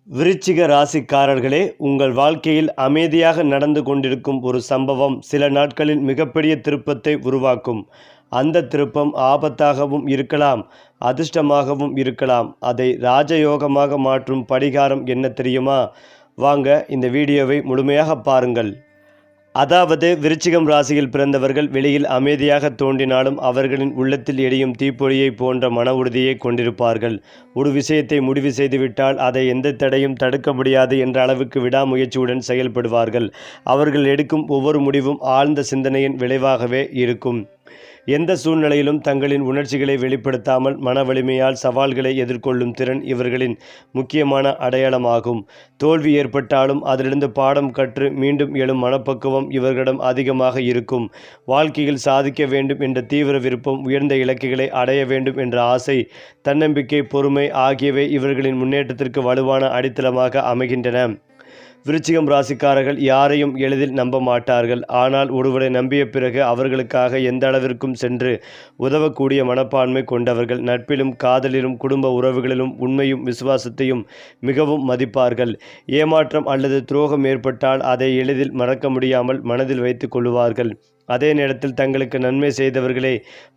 விருச்சிக ராசிக்காரர்களே, உங்கள் வாழ்க்கையில் அமைதியாக நடந்து கொண்டிருக்கும் ஒரு சம்பவம் சில நாட்களில் மிகப்பெரிய திருப்பத்தை உருவாக்கும். அந்த திருப்பம் ஆபத்தாகவும் இருக்கலாம், அதிர்ஷ்டமாகவும் இருக்கலாம். அதை ராஜயோகமாக மாற்றும் பரிகாரம் என்ன தெரியுமா? வாங்க இந்த வீடியோவை முழுமையாக பாருங்கள். அதாவது விருச்சிகம் ராசியில் பிறந்தவர்கள் வெளியில் அமைதியாக தோன்றினாலும் அவர்களின் உள்ளத்தில் எரியும் தீப்பொறியை போன்ற மன உறுதியை கொண்டிருப்பார்கள். ஒரு விஷயத்தை முடிவு செய்துவிட்டால் அதை எந்த தடையும் தடுக்க முடியாது என்ற அளவுக்கு விடாமுயற்சியுடன் செயல்படுவார்கள். அவர்கள் எடுக்கும் ஒவ்வொரு முடிவும் ஆழ்ந்த சிந்தனையின் விளைவாகவே இருக்கும். எந்த சூழ்நிலையிலும் தங்களின் உணர்ச்சிகளை வெளிப்படுத்தாமல் மன வலிமையால் சவால்களை எதிர்கொள்ளும் திறன் இவர்களின் முக்கியமான அடையாளமாகும். தோல்வி ஏற்பட்டாலும் அதிலிருந்து பாடம் கற்று மீண்டும் எழும் மனப்பக்குவம் இவர்களிடம் அதிகமாக இருக்கும். வாழ்க்கையில் சாதிக்க வேண்டும் என்ற தீவிர விருப்பம், உயர்ந்த இலக்குகளை அடைய வேண்டும் என்ற ஆசை, தன்னம்பிக்கை, பொறுமை ஆகியவை இவர்களின் முன்னேற்றத்திற்கு வலுவான அடித்தளமாக அமைகின்றன. விருச்சிகம் ராசிக்காரர்கள் யாரையும் எளிதில் நம்ப மாட்டார்கள். ஆனால் ஒருவரை நம்பிய பிறகு அவர்களுக்காக எந்த அளவிற்கும் சென்று உதவக்கூடிய மனப்பான்மை கொண்டவர்கள். நட்பிலும் காதலிலும் குடும்ப உறவுகளிலும் உண்மையும் விசுவாசத்தையும் மிகவும் மதிப்பார்கள். ஏமாற்றம் அல்லது துரோகம் ஏற்பட்டால் அதை எளிதில் மறக்க முடியாமல் மனதில் வைத்துக் கொள்ளுவார்கள். அதே நேரத்தில் தங்களுக்கு நன்மை செய்தவர்களை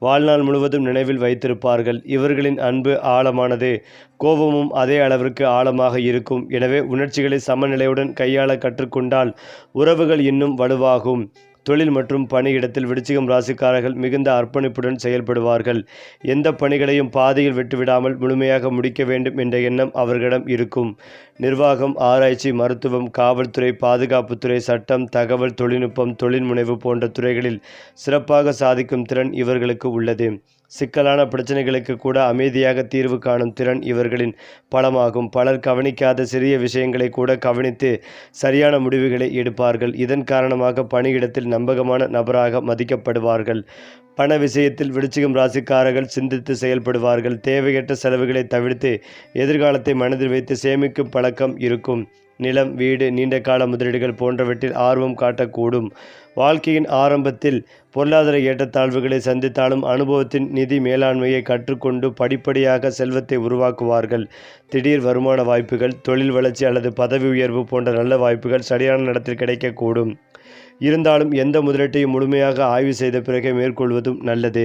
வாழ்நாள் முழுவதும் நினைவில் வைத்திருப்பார்கள். இவர்களின் அன்பு ஆழமானது, கோபமும் அதே அளவிற்கு ஆழமாக இருக்கும். எனவே உணர்ச்சிகளை சமநிலையுடன் கையாள கற்றுக்கொண்டால் உறவுகள் இன்னும் வலுவாகும். தொழில் மற்றும் பணியிடத்தில் விருச்சிகம் ராசிக்காரர்கள் மிகுந்த அர்ப்பணிப்புடன் செயல்படுவார்கள். எந்த பணிகளையும் பாதியில் விட்டுவிடாமல் முழுமையாக முடிக்க வேண்டும் என்ற எண்ணம் அவர்களிடம் இருக்கும். நிர்வாகம், ஆராய்ச்சி, மருத்துவம், காவல்துறை, பாதுகாப்புத்துறை, சட்டம், தகவல் தொழில்நுட்பம், தொழில் முனைவு போன்ற துறைகளில் சிறப்பாக சாதிக்கும் திறன் இவர்களுக்கு உள்ளது. சிக்கலான பிரச்சனைகளுக்கு கூட அமைதியாக தீர்வு காணும் திறன் இவர்களின் பலமாகும். பலர் கவனிக்காத சிறிய விஷயங்களை கூட கவனித்து சரியான முடிவுகளை எடுப்பார்கள். இதன் காரணமாக பணியிடத்தில் நம்பகமான நபராக மதிக்கப்படுவார்கள். பண விஷயத்தில் விருச்சிகம் ராசிக்காரர்கள் சிந்தித்து செயல்படுவார்கள். தேவையற்ற செலவுகளை தவிர்த்து எதிர்காலத்தை மனதில் வைத்து சேமிக்கும் பழக்கம் இருக்கும். நிலம், வீடு, நீண்டகால முதலீடுகள் போன்றவற்றில் ஆர்வம் காட்டக்கூடும். வாழ்க்கையின் ஆரம்பத்தில் பொருளாதார ஏற்றத்தாழ்வுகளை சந்தித்தாலும் அனுபவத்தின் நிதி மேலாண்மையை கற்றுக்கொண்டு படிப்படியாக செல்வத்தை உருவாக்குவார்கள். திடீர் வருமான வாய்ப்புகள், தொழில் வளர்ச்சி அல்லது பதவி உயர்வு போன்ற நல்ல வாய்ப்புகள் சரியான இடத்தில் கிடைக்கக்கூடும். இருந்தாலும் எந்த முதலீட்டையும் முழுமையாக ஆய்வு செய்த பிறகே மேற்கொள்வதும் நல்லது.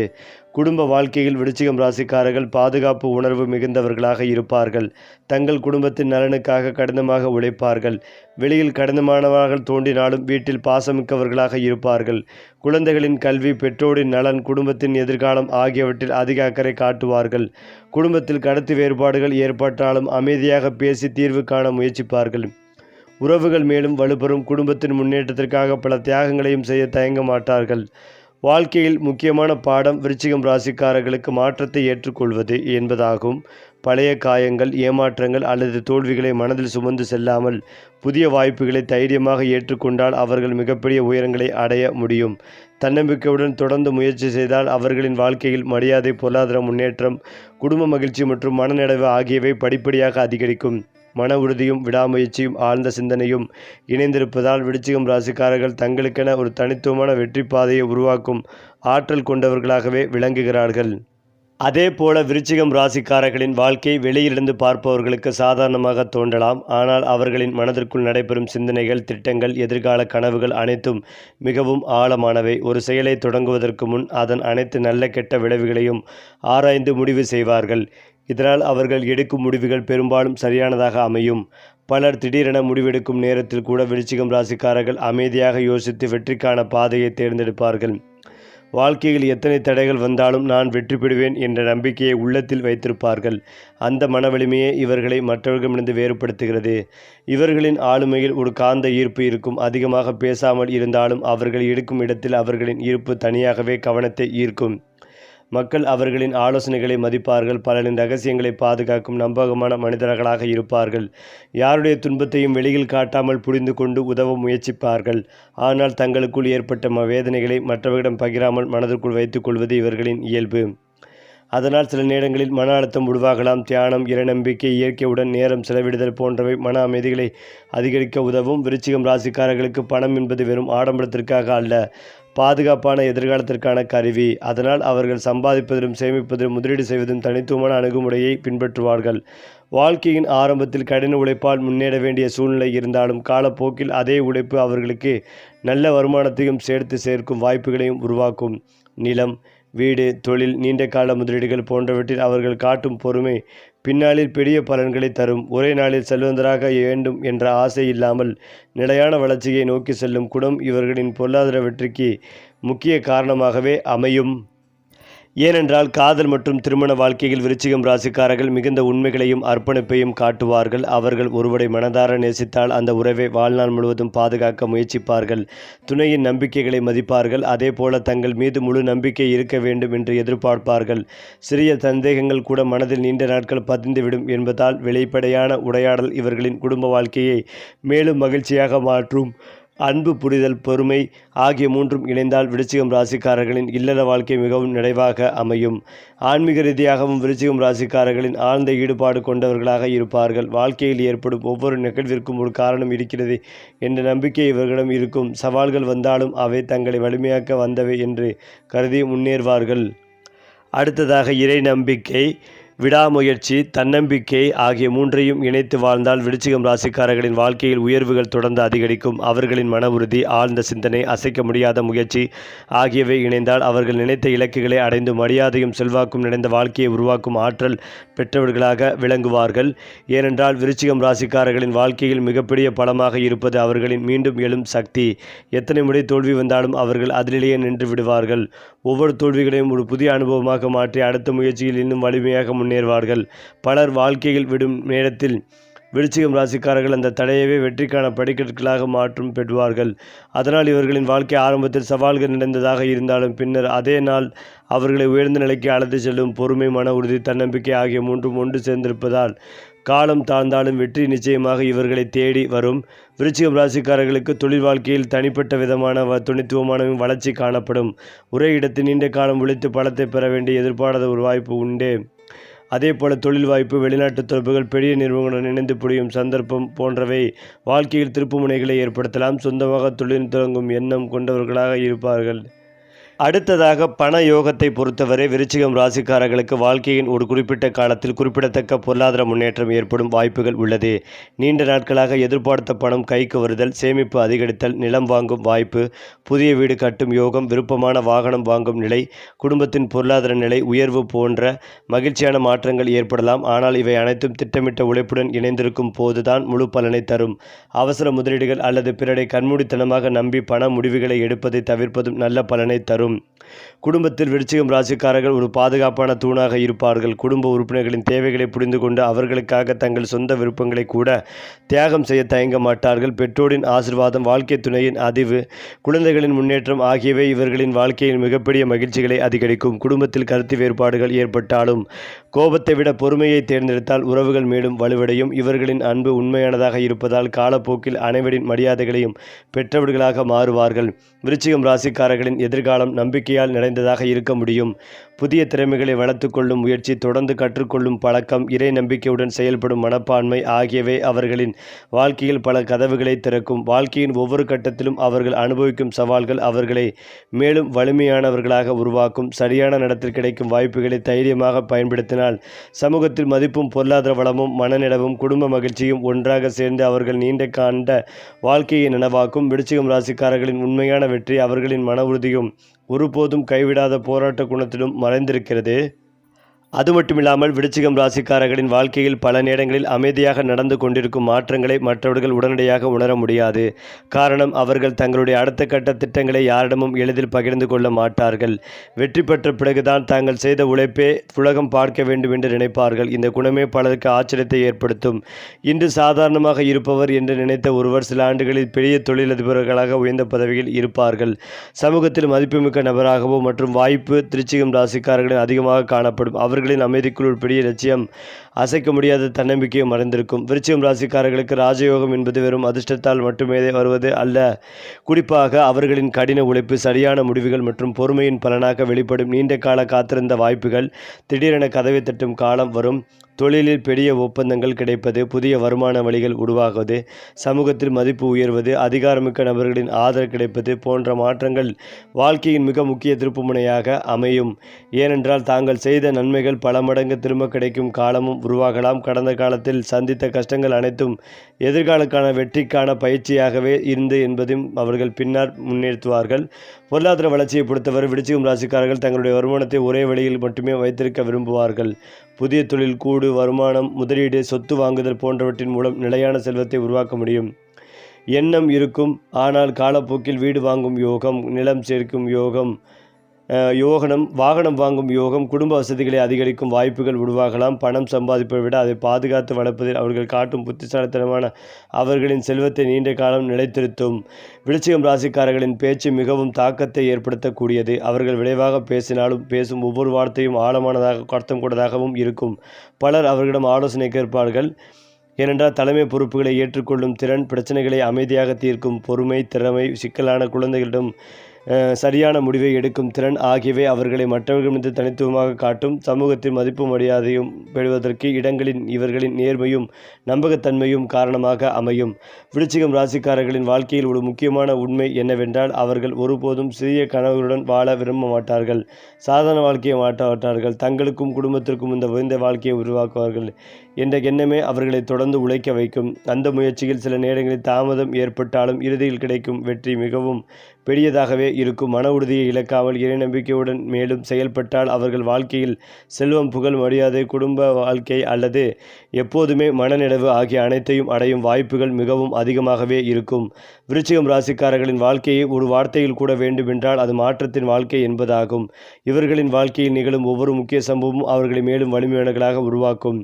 குடும்ப வாழ்க்கையில் விருச்சிகம் ராசிக்காரர்கள் பாதுகாப்பு உணர்வு மிகுந்தவர்களாக இருப்பார்கள். தங்கள் குடும்பத்தின் நலனுக்காக கடினமாக உழைப்பார்கள். வெளியில் கடினமானவர்கள் தோன்றினாலும் வீட்டில் பாசமிக்கவர்களாக இருப்பார்கள். குழந்தைகளின் கல்வி, பெற்றோரின் நலன், குடும்பத்தின் எதிர்காலம் ஆகியவற்றில் அதிக அக்கறை காட்டுவார்கள். குடும்பத்தில் கருத்து வேறுபாடுகள் ஏற்பட்டாலும் அமைதியாக பேசி தீர்வு காண முயற்சிப்பார்கள். உறவுகள் மேலும் வலுப்பெறும். குடும்பத்தின் முன்னேற்றத்திற்காக பல தியாகங்களையும் செய்ய தயங்க மாட்டார்கள். வாழ்க்கையில் முக்கியமான பாடம் விருச்சிகம் ராசிக்காரர்களுக்கு மாற்றத்தை ஏற்றுக்கொள்வது என்பதாகும். பழைய காயங்கள், ஏமாற்றங்கள் அல்லது தோல்விகளை மனதில் சுமந்து செல்லாமல் புதிய வாய்ப்புகளை தைரியமாக ஏற்றுக்கொண்டால் அவர்கள் மிகப்பெரிய உயரங்களை அடைய முடியும். தன்னம்பிக்கையுடன் தொடர்ந்து முயற்சி செய்தால் அவர்களின் வாழ்க்கையில் மரியாதை, பொருளாதார முன்னேற்றம், குடும்ப மகிழ்ச்சி மற்றும் மனநிறைவு ஆகியவை படிப்படியாக அதிகரிக்கும். மன உறுதியும் விடாமுயற்சியும் ஆழ்ந்த சிந்தனையும் இணைந்திருப்பதால் விருச்சிகம் ராசிக்காரர்கள் தங்களுக்கென ஒரு தனித்துவமான வெற்றி பாதையை உருவாக்கும் ஆற்றல் கொண்டவர்களாகவே விளங்குகிறார்கள். அதே போல விருச்சிகம் ராசிக்காரர்களின் வாழ்க்கை வெளியிலிருந்து பார்ப்பவர்களுக்கு சாதாரணமாக தோன்றலாம். ஆனால் அவர்களின் மனதிற்குள் நடைபெறும் சிந்தனைகள், திட்டங்கள், எதிர்கால கனவுகள் அனைத்தும் மிகவும் ஆழமானவை. ஒரு செயலை தொடங்குவதற்கு முன் அதன் அனைத்து நல்ல கெட்ட விளைவுகளையும் ஆராய்ந்து முடிவு செய்வார்கள். இதனால் அவர்கள் எடுக்கும் முடிவுகள் பெரும்பாலும் சரியானதாக அமையும். பலர் திடீரென முடிவெடுக்கும் நேரத்தில் கூட விருச்சிகம் ராசிக்காரர்கள் அமைதியாக யோசித்து வெற்றிக்கான பாதையை தேர்ந்தெடுப்பார்கள். வாழ்க்கையில் எத்தனை தடைகள் வந்தாலும் நான் வெற்றி பெறுவேன் என்ற நம்பிக்கையை உள்ளத்தில் வைத்திருப்பார்கள். அந்த மன வலிமையே இவர்களை மற்றவர்களிடமிருந்து வேறுபடுத்துகிறது. இவர்களின் ஆளுமையில் ஒரு காந்த ஈர்ப்பு இருக்கும். அதிகமாக பேசாமல் இருந்தாலும் அவர்கள் எடுக்கும் இடத்தில் அவர்களின் ஈர்ப்பு தனியாகவே கவனத்தை ஈர்க்கும். மக்கள் அவர்களின் ஆலோசனைகளை மதிப்பார்கள். பலரின் ரகசியங்களை பாதுகாக்கும் நம்பகமான மனிதர்களாக இருப்பார்கள். யாருடைய துன்பத்தையும் வெளியில் காட்டாமல் புரிந்து கொண்டு உதவ முயற்சிப்பார்கள். ஆனால் தங்களுக்குள் ஏற்பட்ட வேதனைகளை மற்றவர்களிடம் பகிராமல் மனதிற்குள் வைத்துக் கொள்வது இவர்களின் இயல்பு. அதனால் சில நேரங்களில் மன அழுத்தம் உருவாகலாம். தியானம், இறைநம்பிக்கை, இயற்கையுடன் நேரம் செலவிடுதல் போன்றவை மன அமைதிகளை அதிகரிக்க உதவும். விருச்சிகம் ராசிக்காரர்களுக்கு பணம் என்பது வெறும் ஆடம்பரத்திற்காக அல்ல, பாதுகாப்பான எதிர்காலத்திற்கான கருவி. அதனால் அவர்கள் சம்பாதிப்பதிலும் சேமிப்பதிலும் முதலீடு செய்வதும் தனித்துவமான அணுகுமுறையை பின்பற்றுவார்கள். வாழ்க்கையின் ஆரம்பத்தில் கடின உழைப்பால் முன்னேற வேண்டிய சூழ்நிலை இருந்தாலும் காலப்போக்கில் அதே உழைப்பு அவர்களுக்கு நல்ல வருமானத்தையும் சேர்க்கும் வாய்ப்புகளையும் உருவாக்கும். நிலம், வீடு, தொழில், நீண்ட கால முதலீடுகள் போன்றவற்றில் அவர்கள் காட்டும் பொறுமை பின்னாளில் பெரிய பலன்களை தரும். ஒரே நாளில் செல்வந்தராக வேண்டும் என்ற ஆசை இல்லாமல் நிலையான வளர்ச்சியை நோக்கி செல்லும் குணம் இவர்களின் பொருளாதார வெற்றிக்கு முக்கிய காரணமாகவே அமையும். ஏனென்றால் காதல் மற்றும் திருமண வாழ்க்கையில் விருச்சிகம் ராசிக்காரர்கள் மிகுந்த உண்மைகளையும் அர்ப்பணிப்பையும் காட்டுவார்கள். அவர்கள் ஒருவரை மனதார நேசித்தால் அந்த உறவை வாழ்நாள் முழுவதும் பாதுகாக்க முயற்சிப்பார்கள். துணையின் நம்பிக்கைகளை மதிப்பார்கள். அதேபோல தங்கள் மீது முழு நம்பிக்கை இருக்க வேண்டும் என்று எதிர்பார்ப்பார்கள். சிறிய சந்தேகங்கள் கூட மனதில் நீண்ட நாட்கள் பதிந்துவிடும் என்பதால் வெளிப்படையான உரையாடல் இவர்களின் குடும்ப வாழ்க்கையை மேலும் மகிழ்ச்சியாக மாற்றும். அன்பு, புரிதல், பொறுமை ஆகிய மூன்றும் இணைந்தால் விருச்சிகம் ராசிக்காரர்களின் இல்லற வாழ்க்கை மிகவும் நிறைவாக அமையும். ஆன்மீக ரீதியாகவும் விருச்சிகம் ராசிக்காரர்களின் ஆழ்ந்த ஈடுபாடு கொண்டவர்களாக இருப்பார்கள். வாழ்க்கையில் ஏற்படும் ஒவ்வொரு நிகழ்விற்கும் ஒரு காரணம் இருக்கிறது என்ற நம்பிக்கை இவர்களிடம் இருக்கும். சவால்கள் வந்தாலும் அவை தங்களை வலிமையாக்க வந்தவை என்று கருதி முன்னேறுவார்கள். அடுத்ததாக இறை நம்பிக்கை, விடாமுயற்சி, தன்னம்பிக்கை ஆகிய மூன்றையும் இணைத்து வாழ்ந்தால் விருச்சிகம் ராசிக்காரர்களின் வாழ்க்கையில் உயர்வுகள் தொடர்ந்து அதிகரிக்கும். அவர்களின் மன உறுதி, ஆழ்ந்த சிந்தனை, அசைக்க முடியாத முயற்சி ஆகியவை இணைந்தால் அவர்கள் நினைத்த இலக்குகளை அடைந்து மரியாதையும் செல்வாக்கும் நிறைந்த வாழ்க்கையை உருவாக்கும் ஆற்றல் பெற்றவர்களாக விளங்குவார்கள். ஏனென்றால் விருச்சிகம் ராசிக்காரர்களின் வாழ்க்கையில் மிகப்பெரிய பலமாக இருப்பது அவர்களின் மீண்டும் எழும் சக்தி. எத்தனை முறை தோல்வி வந்தாலும் அவர்கள் அதிலேயே நின்று விடுவார்கள். ஒவ்வொரு தோல்விகளையும் ஒரு புதிய அனுபவமாக மாற்றி அடுத்த முயற்சியில் இன்னும் வலிமையாக முன்னேறுவார்கள். பலர் வாழ்க்கையில் விடும் நேரத்தில் விருச்சிகம் ராசிக்காரர்கள் அந்த தடையவே வெற்றிக்கான படிக்கட்டுகளாக மாற்றும் பெறுவார்கள். அதனால் இவர்களின் வாழ்க்கை ஆரம்பத்தில் சவால்கள் நிறைந்ததாக இருந்தாலும் பின்னர் அதே நாள் அவர்களை உயர்ந்த நிலைக்கு அழைத்து செல்லும். பொறுமை, மன உறுதி, தன்னம்பிக்கை ஆகிய மூன்றும் ஒன்று சேர்ந்திருப்பதால் காலம் தாழ்ந்தாலும் வெற்றி நிச்சயமாக இவர்களை தேடி வரும். விருச்சிகம் ராசிக்காரர்களுக்கு தொழில் வாழ்க்கையில் தனிப்பட்ட விதமான துணித்துவமான வளர்ச்சி காணப்படும். ஒரே இடத்தில் நீண்ட காலம் உழைத்து பலத்தை பெற வேண்டிய எதிர்பாராத ஒரு வாய்ப்பு உண்டு. அதேபோல தொழில் வாய்ப்பு, வெளிநாட்டு தொடர்புகள், பெரிய நிறுவனங்களுடன் இணைந்து புரியும் சந்தர்ப்பம் போன்றவை வாழ்க்கையில் திருப்புமுனைகளை ஏற்படுத்தலாம். சொந்தமாக தொழில் தொடங்கும் எண்ணம் கொண்டவர்களாக இருப்பார்கள். அடுத்ததாக பண யோகத்தை பொறுத்தவரை விருச்சிகம் ராசிக்காரர்களுக்கு வாழ்க்கையின் ஒரு குறிப்பிட்ட காலத்தில் குறிப்பிடத்தக்க பொருளாதார முன்னேற்றம் ஏற்படும் வாய்ப்புகள் உள்ளது. நீண்ட நாட்களாக எதிர்பார்த்த பணம் கைக்கு வருதல், சேமிப்பு அதிகரித்தல், நிலம் வாங்கும் வாய்ப்பு, புதிய வீடு கட்டும் யோகம், விருப்பமான வாகனம் வாங்கும் நிலை, குடும்பத்தின் பொருளாதார நிலை உயர்வு போன்ற மகிழ்ச்சியான மாற்றங்கள் ஏற்படலாம். ஆனால் இவை அனைத்தும் திட்டமிட்ட உழைப்புடன் இணைந்திருக்கும் போதுதான் முழு பலனை தரும். அவசர முதலீடுகள் அல்லது பிறரை கண்மூடித்தனமாக நம்பி பண முடிவுகளை எடுப்பதை தவிர்ப்பதும் நல்ல பலனை தரும். குடும்பத்தில் விருச்சிகம் ராசிக்காரர்கள் ஒரு பாதுகாப்பான தூணாக இருப்பார்கள். குடும்ப உறுப்பினர்களின் தேவைகளை புரிந்து கொண்டு அவர்களுக்காக தங்கள் சொந்த விருப்பங்களை கூட தியாகம் செய்ய தயங்க மாட்டார்கள். பெற்றோரின் ஆசீர்வாதம், வாழ்க்கை துணையின் அதிர்வு, குழந்தைகளின் முன்னேற்றம் ஆகியவை இவர்களின் வாழ்க்கையில் மிகப்பெரிய மகிழ்ச்சிகளை அதிகரிக்கும். குடும்பத்தில் கருத்து வேறுபாடுகள் ஏற்பட்டாலும் கோபத்தை விட பொறுமையை தேர்ந்தெடுத்தால் உறவுகள் மேலும் வலுவடையும். இவர்களின் அன்பு உண்மையானதாக இருப்பதால் காலப்போக்கில் அனைவரின் மரியாதைகளையும் பெற்றவர்களாக மாறுவார்கள். விருச்சிகம் ராசிக்காரர்களின் எதிர்காலம் நம்பிக்கையால் நிறைந்ததாக இருக்க முடியும். புதிய திறமைகளை வளர்த்து கொள்ளும் முயற்சி, தொடர்ந்து கற்றுக்கொள்ளும் பழக்கம், இறை நம்பிக்கையுடன் செயல்படும் மனப்பான்மை ஆகியவை அவர்களின் வாழ்க்கையில் பல கதவுகளை திறக்கும். வாழ்க்கையின் ஒவ்வொரு கட்டத்திலும் அவர்கள் அனுபவிக்கும் சவால்கள் அவர்களை மேலும் வலிமையானவர்களாக உருவாக்கும். சரியான நடத்தில் கிடைக்கும் வாய்ப்புகளை தைரியமாக பயன்படுத்தினால் சமூகத்தில் மதிப்பும் பொருளாதார வளமும் மனநிலவும் குடும்ப மகிழ்ச்சியும் ஒன்றாக சேர்ந்து அவர்கள் நீண்ட காண்ட வாழ்க்கையை நனவாக்கும். விருச்சிகம் ராசிக்காரர்களின் உண்மையான வெற்றி அவர்களின் மன உறுதியும் ஒருபோதும் கைவிடாத போராட்ட குணத்திலும் மறைந்திருக்கிறது. அது மட்டுமில்லாமல் விருச்சிகம் ராசிக்காரர்களின் வாழ்க்கையில் பல நேரங்களில் அமைதியாக நடந்து கொண்டிருக்கும் மாற்றங்களை மற்றவர்கள் உடனடியாக உணர முடியாது. காரணம், அவர்கள் தங்களுடைய அடுத்த கட்ட திட்டங்களை யாரிடமும் எளிதில் பகிர்ந்து கொள்ள மாட்டார்கள். வெற்றி பெற்ற பிறகுதான் தாங்கள் செய்த உழைப்பே உலகம் பார்க்க வேண்டும் என்று நினைப்பார்கள். இந்த குணமே பலருக்கு ஆச்சரியத்தை ஏற்படுத்தும். இன்று சாதாரணமாக இருப்பவர் என்று நினைத்த ஒருவர் சில ஆண்டுகளில் பெரிய தொழிலதிபர்களாக உயர்ந்த பதவியில் இருப்பார்கள். சமூகத்தில் மதிப்புமிக்க நபராகவோ மற்றும் வாய்ப்பு விருச்சிகம் ராசிக்காரர்களின் அதிகமாக காணப்படும். அவர்களின் அமைதிக்குள் ஒரு பெரிய லட்சியம், அசைக்க முடியாத தன்னம்பிக்கையும் மறைந்திருக்கும். விருச்சிகம் ராசிக்காரர்களுக்கு ராஜயோகம் என்பது வெறும் அதிர்ஷ்டத்தால் மட்டுமே வருவது அல்ல. குறிப்பாக அவர்களின் கடின உழைப்பு, சரியான முடிவுகள் மற்றும் பொறுமையின் பலனாக வெளிப்படும். நீண்ட கால காத்திருந்த வாய்ப்புகள் திடீரென கதவை தட்டும் காலம் வரும். தொழிலில் பெரிய ஒப்பந்தங்கள் கிடைப்பது, புதிய வருமான வழிகள் உருவாகுவது, சமூகத்தில் மதிப்பு உயர்வது, அதிகாரமிக்க நபர்களின் ஆதரவு கிடைப்பது போன்ற மாற்றங்கள் வாழ்க்கையின் மிக முக்கிய திருப்புமுனையாக அமையும். ஏனென்றால் தாங்கள் செய்த நன்மைகள் பல மடங்கு திரும்ப கிடைக்கும் காலமும் உருவாகலாம். கடந்த காலத்தில் சந்தித்த கஷ்டங்கள் அனைத்தும் எதிர்காலக்கான வெற்றிக்கான பயிற்சியாகவே இருந்து என்பதையும் அவர்கள் பின்னர் முன்னேற்றுவார்கள். பொருளாதார வளர்ச்சியை பொறுத்தவரை விருச்சிகம் ராசிக்காரர்கள் தங்களுடைய வருமானத்தை ஒரே வழியில் மட்டுமே வைத்திருக்க விரும்புவார்கள். புதிய தொழில், கூடு, வருமானம், முதலீடு, சொத்து வாங்குதல் போன்றவற்றின் மூலம் நிலையான செல்வத்தை உருவாக்க முடியும். எண்ணம் இருக்கும். ஆனால் காலப்போக்கில் வீடு வாங்கும் யோகம், நிலம் சேர்க்கும் யோகம், வாகனம் வாங்கும் யோகம், குடும்ப வசதிகளை அதிகரிக்கும் வாய்ப்புகள் உருவாகலாம். பணம் சம்பாதிப்பதை விட அதை பாதுகாத்து வளர்ப்பதில் அவர்கள் காட்டும் புத்திசாலித்தனமான அவர்களின் செல்வத்தை நீண்ட காலம் நிலைத்திருத்தும். விருச்சிகம் ராசிக்காரர்களின் பேச்சு மிகவும் தாக்கத்தை ஏற்படுத்தக்கூடியது. அவர்கள் விரைவாக பேசினாலும் பேசும் ஒவ்வொரு வார்த்தையும் ஆழமானதாக, அர்த்தம் கொண்டதாகவும் இருக்கும். பலர் அவர்களிடம் ஆலோசனை கேட்பார்கள். ஏனென்றால் தலைமை பொறுப்புகளை ஏற்றுக்கொள்ளும் திறன், பிரச்சனைகளை அமைதியாக தீர்க்கும் பொறுமை, திறமை, சிக்கலான குழந்தைகளிடம் சரியான முடிவை எடுக்கும் திறன் ஆகியவை அவர்களை மற்றவர்களிடமிருந்து தனித்துவமாக காட்டும். சமூகத்தின் மதிப்பு மரியாதையும் பெறுவதற்கு இடங்களின் இவர்களின் நேர்மையும் நம்பகத்தன்மையும் காரணமாக அமையும். விருச்சிகம் ராசிக்காரர்களின் வாழ்க்கையில் ஒரு முக்கியமான உண்மை என்னவென்றால் அவர்கள் ஒருபோதும் சிறிய கனவுகளுடன் வாழ விரும்ப மாட்டார்கள். சாதாரண வாழ்க்கையை மாட்டார்கள். தங்களுக்கும் குடும்பத்திற்கும் இந்த உயர்ந்த வாழ்க்கையை உருவாக்குவார்கள் என்ற எண்ணமே அவர்களை தொடர்ந்து உழைக்க வைக்கும். அந்த முயற்சியில் சில நேரங்களில் தாமதம் ஏற்பட்டாலும் இறுதியில் கிடைக்கும் வெற்றி மிகவும் பெரியதாகவே இருக்கும். மன உறுதியை இழக்காமல் இறை நம்பிக்கையுடன் மேலும் செயல்பட்டால் அவர்கள் வாழ்க்கையில் செல்வம், புகழ், மரியாதை, குடும்ப வாழ்க்கை அல்லது எப்போதுமே மனநிறைவு ஆகிய அனைத்தையும் அடையும் வாய்ப்புகள் மிகவும் அதிகமாகவே இருக்கும். விருச்சிகம் ராசிக்காரர்களின் வாழ்க்கையை ஒரு வார்த்தையில் கூட வேண்டுமென்றால் அது மாற்றத்தின் வாழ்க்கை என்பதாகும். இவர்களின் வாழ்க்கையில் நிகழும் ஒவ்வொரு முக்கிய சம்பவமும் அவர்களை மேலும் வலிமையானவர்களாக உருவாக்கும்.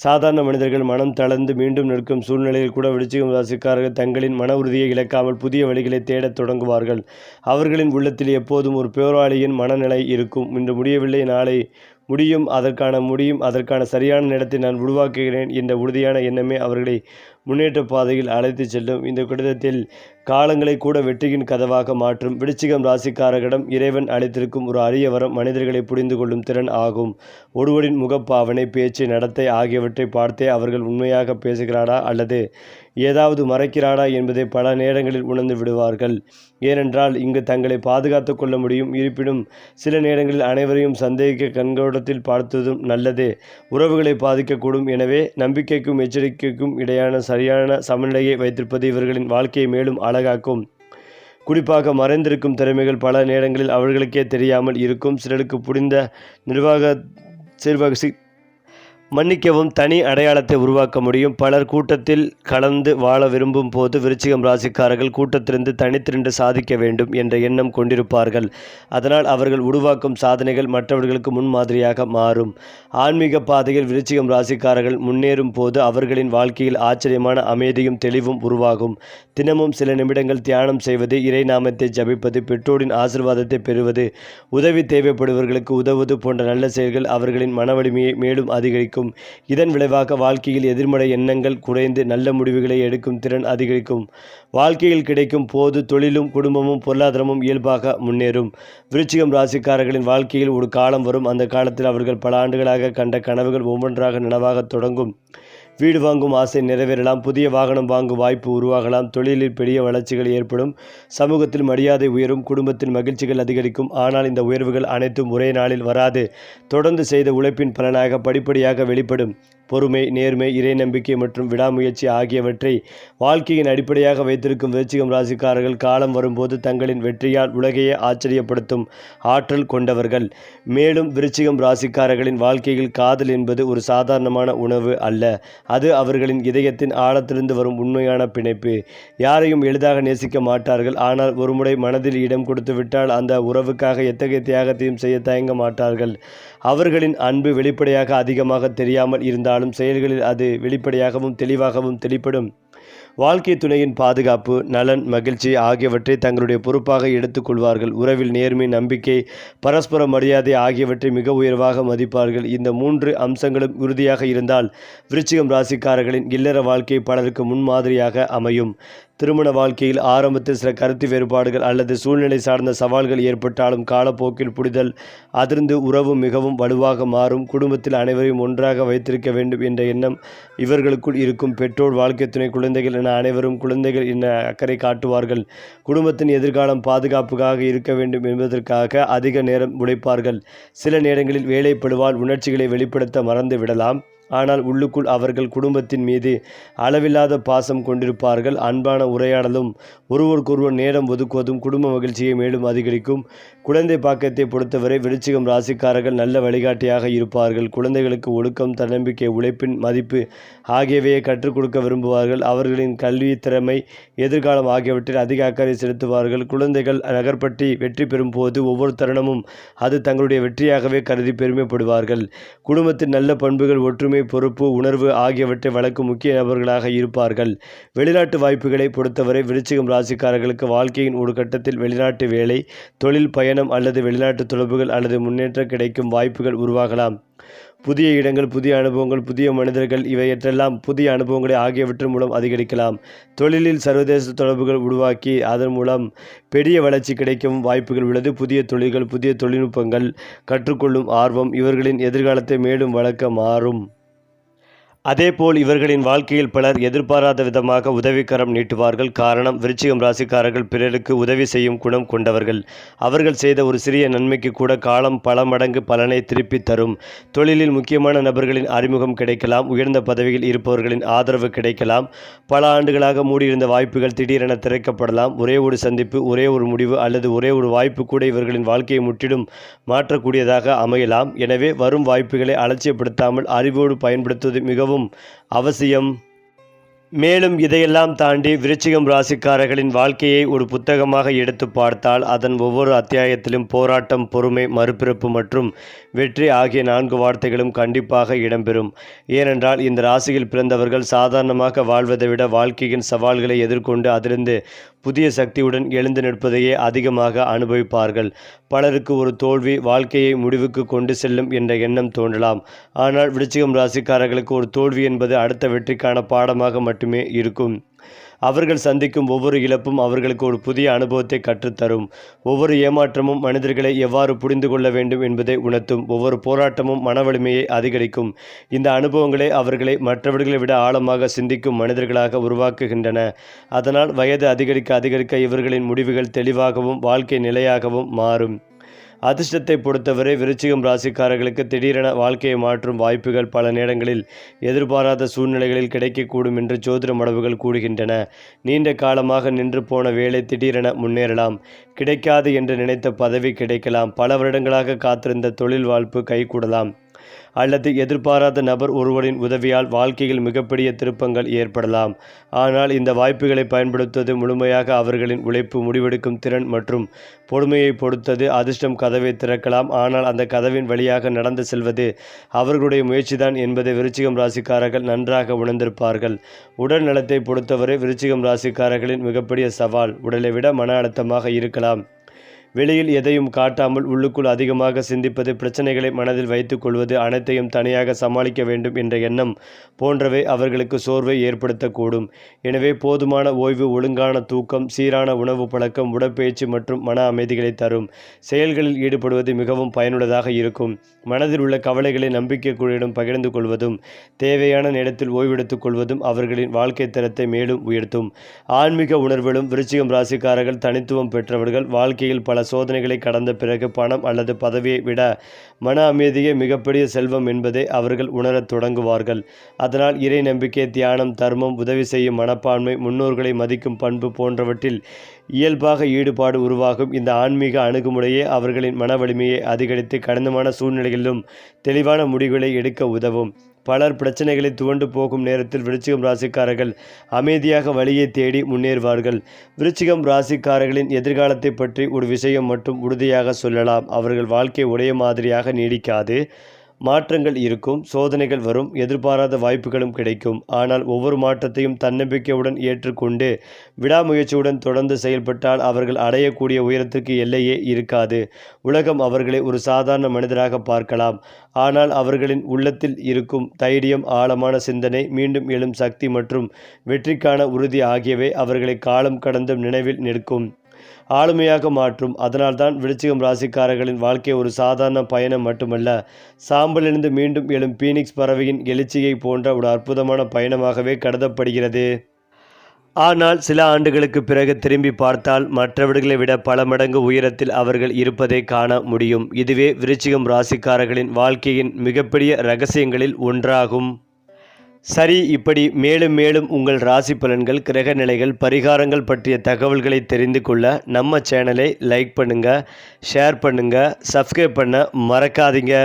சாதாரண மனிதர்கள் மனம் தளர்ந்து மீண்டும் நிற்கும் சூழ்நிலையில் கூட விருச்சிகம் ராசிக்காரர்கள் தங்களின் மன உறுதியை இழக்காமல் புதிய வழிகளை தேடத் தொடங்குவார்கள். அவர்களின் உள்ளத்தில் எப்போதும் ஒரு போராளியின் மனநிலை இருக்கும். இன்று முடியவில்லை, நாளை முடியும், அதற்கான சரியான நேரத்தை நான் உருவாக்குகிறேன் என்ற உறுதியான எண்ணமே அவர்களை முன்னேற்ற பாதையில் அழைத்து செல்லும். இந்த கடிதத்தில் காலங்களை கூட வெற்றியின் கதவாக மாற்றும். விருச்சிகம் ராசிக்காரர்களிடம் இறைவன் அளித்திருக்கும் ஒரு அரிய வரம் மனிதர்களை புரிந்து கொள்ளும் திறன் ஆகும். ஒருவரின் முகப்பாவனை, பேச்சு, நடத்தை ஆகியவற்றை பார்த்தே அவர்கள் உண்மையாக பேசுகிறாரா அல்லது ஏதாவது மறைக்கிறாரா என்பதை பல நேரங்களில் உணர்ந்து விடுவார்கள். ஏனென்றால் இங்கு தங்களை பாதுகாத்து கொள்ள முடியும். இருப்பினும் சில நேரங்களில் அனைவரையும் சந்தேகிக்க கண்கோடத்தில் பார்த்துவதும் நல்லது. உறவுகளை பாதிக்கக்கூடும். எனவே நம்பிக்கைக்கும் எச்சரிக்கைக்கும் இடையான சரியான சமநிலையை வைத்திருப்பது இவர்களின் வாழ்க்கையை மேலும் அழகாக்கும். குறிப்பாக மறைந்திருக்கும் திறமைகள் பல நேரங்களில் அவர்களுக்கே தெரியாமல் இருக்கும். சிலருக்கு புரிந்த நிர்வாக மன்னிக்கவும் தனி அடையாளத்தை உருவாக்க முடியும். பலர் கூட்டத்தில் கலந்து வாழ விரும்பும் போது விருச்சிகம் ராசிக்காரர்கள் கூட்டத்திலிருந்து தனித்திருந்து சாதிக்க வேண்டும் என்ற எண்ணம் கொண்டிருப்பார்கள். அதனால் அவர்கள் உருவாக்கும் சாதனைகள் மற்றவர்களுக்கு முன்மாதிரியாக மாறும். ஆன்மீக பாதையில் விருச்சிகம் ராசிக்காரர்கள் முன்னேறும் போது அவர்களின் வாழ்க்கையில் ஆச்சரியமான அமைதியும் தெளிவும் உருவாகும். தினமும் சில நிமிடங்கள் தியானம் செய்வது, இறை நாமத்தை ஜபிப்பது, பெற்றோரின் ஆசீர்வாதத்தை பெறுவது, உதவி தேவைப்படுபவர்களுக்கு உதவுவது போன்ற நல்ல செயல்கள் அவர்களின் மன வலிமையை மேலும் அதிகரிக்கும். இதன் விளைவாக வாழ்க்கையில் எதிர்மறை எண்ணங்கள் குறைந்து நல்ல முடிவுகளை எடுக்கும் திறன் அதிகரிக்கும். வாழ்க்கையில் கிடைக்கும் போது தொழிலும் குடும்பமும் பொருளாதாரமும் இயல்பாக முன்னேறும். விருச்சிகம் ராசிக்காரர்களின் வாழ்க்கையில் ஒரு காலம் வரும். அந்த காலத்தில் அவர்கள் பல ஆண்டுகளாக கண்ட கனவுகள் ஒவ்வொன்றாக நனவாக தொடங்கும். வீடு வாங்கும் ஆசை நிறைவேறலாம். புதிய வாகனம் வாங்கும் வாய்ப்பு உருவாகலாம். தொழிலில் பெரிய வளர்ச்சிகள் ஏற்படும். சமூகத்தில் மரியாதை உயரும். குடும்பத்தில் மகிழ்ச்சிகள் அதிகரிக்கும். ஆனால் இந்த உயர்வுகள் அனைத்தும் ஒரே நாளில் வராது. தொடர்ந்து செய்த உழைப்பின் பலனாக படிப்படியாக வெளிப்படும். பொறுமை, நேர்மை, இறை நம்பிக்கை மற்றும் விடாமுயற்சி ஆகியவற்றை வாழ்க்கையின் அடிப்படையாக வைத்திருக்கும் விருச்சிகம் ராசிக்காரர்கள் காலம் வரும்போது தங்களின் வெற்றியால் உலகையே ஆச்சரியப்படுத்தும் ஆற்றல் கொண்டவர்கள். மேலும் விருச்சிகம் ராசிக்காரர்களின் வாழ்க்கையில் காதல் என்பது ஒரு சாதாரணமான உணவு அல்ல. அது அவர்களின் இதயத்தின் ஆழத்திலிருந்து வரும் உண்மையான பிணைப்பு. யாரையும் எளிதாக நேசிக்க மாட்டார்கள். ஆனால் ஒருமுறை மனதில் இடம் கொடுத்து விட்டால் அந்த உறவுக்காக எத்தகைய தியாகத்தையும் செய்ய தயங்க மாட்டார்கள். அவர்களின் அன்பு வெளிப்படையாக அதிகமாக தெரியாமல் இருந்தாலும் செயல்களில் அது வெளிப்படையாகவும் தெளிவாகவும் தெளிப்படும். வாழ்க்கை துணையின் பாதுகாப்பு, நலன், மகிழ்ச்சி ஆகியவற்றை தங்களுடைய பொறுப்பாக எடுத்துக்கொள்வார்கள். உறவில் நேர்மை, நம்பிக்கை, பரஸ்பர மரியாதை ஆகியவற்றை மிக உயர்வாக மதிப்பார்கள். இந்த 3 அம்சங்களும் உறுதியாக இருந்தால் விருச்சிகம் ராசிக்காரர்களின் இல்லற வாழ்க்கை பலருக்கு முன்மாதிரியாக அமையும். திருமண வாழ்க்கையில் ஆரம்பத்தில் சில கருத்து வேறுபாடுகள் அல்லது சூழ்நிலை சார்ந்த சவால்கள் ஏற்பட்டாலும் காலப்போக்கில் புரிதல் அதிர்ந்து உறவு மிகவும் வலுவாக மாறும். குடும்பத்தில் அனைவரையும் ஒன்றாக வைத்திருக்க வேண்டும் என்ற எண்ணம் இவர்களுக்குள் இருக்கும். பெற்றோர், வாழ்க்கை துணை, குழந்தைகள் என அனைவரும் குழந்தைகள் என அக்கறை காட்டுவார்கள். குடும்பத்தின் எதிர்காலம் பாதுகாப்புக்காக இருக்க வேண்டும் என்பதற்காக அதிக நேரம் உழைப்பார்கள். சில நேரங்களில் வேலைப்படுவால் உணர்ச்சிகளை வெளிப்படுத்த மறந்து விடலாம். ஆனால் உள்ளுக்குள் அவர்கள் குடும்பத்தின் மீது அளவில்லாத பாசம் கொண்டிருப்பார்கள். அன்பான உரையாடலும் ஒருவருக்கொருவர் நேரம் ஒதுக்குவதும் குடும்ப மகிழ்ச்சியை மேலும் அதிகரிக்கும். குழந்தை பாக்கியத்தை பொறுத்தவரை விருச்சிகம் ராசிக்காரர்கள் நல்ல வழிகாட்டியாக இருப்பார்கள். குழந்தைகளுக்கு ஒழுக்கம், தன்னம்பிக்கை, உழைப்பின் மதிப்பு ஆகியவையை கற்றுக் கொடுக்க விரும்புவார்கள். அவர்களின் கல்வி, திறமை, எதிர்காலம் ஆகியவற்றில் அதிக அக்கறை செலுத்துவார்கள். குழந்தைகள் நகர்பற்றி வெற்றி பெறும் போது ஒவ்வொரு தருணமும் அது தங்களுடைய வெற்றியாகவே கருதி பெருமைப்படுவார்கள். குடும்பத்தின் நல்ல பண்புகள், ஒற்றுமை, பொறுப்பு உணர்வு ஆகியவற்றை வளர்க்கும் முக்கிய நபர்களாக இருப்பார்கள். வெளிநாட்டு வாய்ப்புகளை பொறுத்தவரை விருச்சிகம் ராசிக்காரர்களுக்கு வாழ்க்கையின் ஒரு கட்டத்தில் வெளிநாட்டு வேலை, தொழில் பயணம் அல்லது வெளிநாட்டு தொடர்புகள் அல்லது முன்னேற்றம் கிடைக்கும் வாய்ப்புகள் உருவாகலாம். புதிய இடங்கள், புதிய அனுபவங்கள், புதிய மனிதர்கள் இவையற்றெல்லாம் புதிய அனுபவங்களை ஆகியவற்றின் மூலம் அதிகரிக்கலாம். தொழிலில் சர்வதேச தொடர்புகள் உருவாக்கி அதன் மூலம் பெரிய வளர்ச்சி கிடைக்கவும் வாய்ப்புகள் உள்ளது. புதிய தொழில்கள், புதிய தொழில்நுட்பங்கள் கற்றுக்கொள்ளும் ஆர்வம் இவர்களின் எதிர்காலத்தை மேலும் வளர்க்க மாறும். அதேபோல் இவர்களின் வாழ்க்கையில் பலர் எதிர்பாராத விதமாக உதவிக்கரம் நீட்டுவார்கள். காரணம், விருச்சிகம் ராசிக்காரர்கள் பிறருக்கு உதவி செய்யும் குணம் கொண்டவர்கள். அவர்கள் செய்த ஒரு சிறிய நன்மைக்கு கூட காலம் பல மடங்கு பலனை திருப்பி தரும். தொழிலில் முக்கியமான நபர்களின் அறிமுகம் கிடைக்கலாம். உயர்ந்த பதவியில் இருப்பவர்களின் ஆதரவு கிடைக்கலாம். பல ஆண்டுகளாக மூடியிருந்த வாய்ப்புகள் திடீரென திறக்கப்படலாம். ஒரே ஒரு சந்திப்பு, ஒரே ஒரு முடிவு அல்லது ஒரே ஒரு வாய்ப்பு கூட இவர்களின் வாழ்க்கையை முற்றிலும் மாற்றக்கூடியதாக அமையலாம். எனவே வரும் வாய்ப்புகளை அலட்சியப்படுத்தாமல் அறிவோடு பயன்படுத்துவது மிகவும் அவசியம். மேலும் இதையெல்லாம் தாண்டி விருச்சிகம் ராசிக்காரர்களின் வாழ்க்கையை ஒரு புத்தகமாக எடுத்து பார்த்தால் அதன் ஒவ்வொரு அத்தியாயத்திலும் போராட்டம், பொறுமை, மறுபிறப்பு மற்றும் வெற்றி ஆகிய 4 வார்த்தைகளும் கண்டிப்பாக இடம்பெறும். ஏனென்றால் இந்த ராசியில் பிறந்தவர்கள் சாதாரணமாக வாழ்வதை விட வாழ்க்கையின் சவால்களை எதிர்கொண்டு அதிலிருந்து புதிய சக்தியுடன் எழுந்து நிற்பதையே அதிகமாக அனுபவிப்பார்கள். பலருக்கு ஒரு தோல்வி வாழ்க்கையை முடிவுக்கு கொண்டு செல்லும் என்ற எண்ணம் தோன்றலாம். ஆனால் விருச்சிகம் ராசிக்காரர்களுக்கு ஒரு தோல்வி என்பது அடுத்த வெற்றிக்கான பாடமாக மட்டுமே இருக்கும். அவர்கள் சந்திக்கும் ஒவ்வொரு இழப்பும் அவர்களுக்கு ஒரு புதிய அனுபவத்தை கற்றுத்தரும். ஒவ்வொரு ஏமாற்றமும் மனிதர்களை எவ்வாறு புரிந்து கொள்ள வேண்டும் என்பதை உணர்த்தும். ஒவ்வொரு போராட்டமும் மன வலிமையை அதிகரிக்கும். இந்த அனுபவங்களே அவர்களை மற்றவர்களை விட ஆழமாக சிந்திக்கும் மனிதர்களாக உருவாக்குகின்றன. அதனால் வயது அதிகரிக்க இவர்களின் முடிவுகள் தெளிவாகவும் வாழ்க்கை நிலையாகவும் மாறும். அதிர்ஷ்டத்தை பொறுத்தவரை விருச்சிகம் ராசிக்காரர்களுக்கு திடீரென வாழ்க்கையை மாற்றும் வாய்ப்புகள் பல நேரங்களில் எதிர்பாராத சூழ்நிலைகளில் கிடைக்கக்கூடும் என்று ஜோதிட மரபுகள் கூறுகின்றன. நீண்ட காலமாக நின்று போன வேலை திடீரென முன்னேறலாம். கிடைக்காது என்று நினைத்த பதவி கிடைக்கலாம். பல வருடங்களாக காத்திருந்த தொழில் வாய்ப்பு கைகூடலாம். அல்லது எதிர்பாராத நபர் ஒருவரின் உதவியால் வாழ்க்கையில் மிகப்பெரிய திருப்பங்கள் ஏற்படலாம். ஆனால் இந்த வாய்ப்புகளை பயன்படுத்துவது முழுமையாக அவர்களின் உழைப்பு, முடிவெடுக்கும் திறன் மற்றும் பொறுமையை பொறுத்தது. அதிர்ஷ்டம் கதவை திறக்கலாம், ஆனால் அந்த கதவின் வழியாக நடந்து செல்வது அவர்களுடைய முயற்சிதான் என்பதை விருச்சிகம் ராசிக்காரர்கள் நன்றாக உணர்ந்திருப்பார்கள். உடல் நலத்தை பொறுத்தவரை விருச்சிகம் ராசிக்காரர்களின் மிகப்பெரிய சவால் உடலை விட மன அழுத்தமாக இருக்கலாம். வெளியில் எதையும் காட்டாமல் உள்ளுக்குள் அதிகமாக சிந்திப்பது, பிரச்சனைகளை மனதில் வைத்துக் கொள்வது, அனைத்தையும் தனியாக சமாளிக்க வேண்டும் என்ற எண்ணம் போன்றவை அவர்களுக்கு சோர்வை ஏற்படுத்தக்கூடும். எனவே போதுமான ஓய்வு, ஒழுங்கான தூக்கம், சீரான உணவு பழக்கம், உடற்பயிற்சி மற்றும் மன அமைதிகளை தரும் செயல்களில் ஈடுபடுவது மிகவும் பயனுள்ளதாக இருக்கும். மனதில் உள்ள கவலைகளை நம்பிக்கைக்குள்ளிடம் பகிர்ந்து கொள்வதும் தேவையான நேரத்தில் ஓய்வெடுத்துக் கொள்வதும் அவர்களின் வாழ்க்கை தரத்தை மேலும் உயர்த்தும். ஆன்மீக உணர்விலும் விருச்சிகம் ராசிக்காரர்கள் தனித்துவம் பெற்றவர்கள். வாழ்க்கையில் பல சோதனைகளை கடந்த பிறகு பணம் அல்லது பதவியை விட மன அமைதியே மிகப்பெரிய செல்வம் என்பதை அவர்கள் உணரத் தொடங்குவார்கள். அதனால் இறை நம்பிக்கை, தியானம், தர்மம், உதவி செய்யும் மனப்பான்மை, முன்னோர்களை மதிக்கும் பண்பு போன்றவற்றில் இயல்பாக ஈடுபாடு உருவாகும். இந்த ஆன்மீக அணுகுமுறையே அவர்களின் மன வலிமையை அதிகரித்து கடினமான சூழ்நிலைகளிலும் தெளிவான முடிவுகளை எடுக்க உதவும். பலர் பிரச்சனைகளில் துவண்டு போகும் நேரத்தில் விருச்சிகம் ராசிக்காரர்கள் அமைதியாக வழியை தேடி முன்னேறுவார்கள். விருச்சிகம் ராசிக்காரர்களின் எதிர்காலத்தை பற்றி ஒரு விஷயம் மட்டும் உறுதியாக சொல்லலாம். அவர்கள் வாழ்க்கை ஒரே மாதிரியாக நீடிக்காது. மாற்றங்கள் இருக்கும், சோதனைகள் வரும், எதிர்பாராத வாய்ப்புகளும் கிடைக்கும். ஆனால் ஒவ்வொரு மாற்றத்தையும் தன்னம்பிக்கையுடன் ஏற்றுக்கொண்டு விடாமுயற்சியுடன் தொடர்ந்து செயல்பட்டால் அவர்கள் அடையக்கூடிய உயரத்திற்கு எல்லையே இருக்காது. உலகம் அவர்களை ஒரு சாதாரண மனிதராக பார்க்கலாம். ஆனால் அவர்களின் உள்ளத்தில் இருக்கும் தைரியம், ஆழமான சிந்தனை, மீண்டும் எழும் சக்தி மற்றும் வெற்றிக்கான உறுதி ஆகியவை அவர்களை காலம் கடந்தும் நினைவில் நிற்கும், ஆளுமையாக மாற்றும். அதனால்தான் விருச்சிகம் ராசிக்காரர்களின் வாழ்க்கை ஒரு சாதாரண பயணம் மட்டுமல்ல, சாம்பலிலிருந்து மீண்டும் எழும் பீனிக்ஸ் பறவையின் எழுச்சியை போன்ற ஒரு அற்புதமான பயணமாகவே கருதப்படுகிறது. ஆனால் சில ஆண்டுகளுக்கு பிறகு திரும்பி பார்த்தால் மற்றவர்களை விட பல மடங்கு உயரத்தில் அவர்கள் இருப்பதை காண முடியும். இதுவே விருச்சிகம் ராசிக்காரர்களின் வாழ்க்கையின் மிகப்பெரிய ரகசியங்களில் ஒன்றாகும். சரி, இப்படி மேலும் மேலும் உங்கள் ராசி பலன்கள், கிரக நிலைகள், பரிகாரங்கள் பற்றிய தகவல்களை தெரிந்து கொள்ள நம்ம சேனலை லைக் பண்ணுங்கள், ஷேர் பண்ணுங்கள், சப்ஸ்கிரைப் பண்ண மறக்காதீங்க.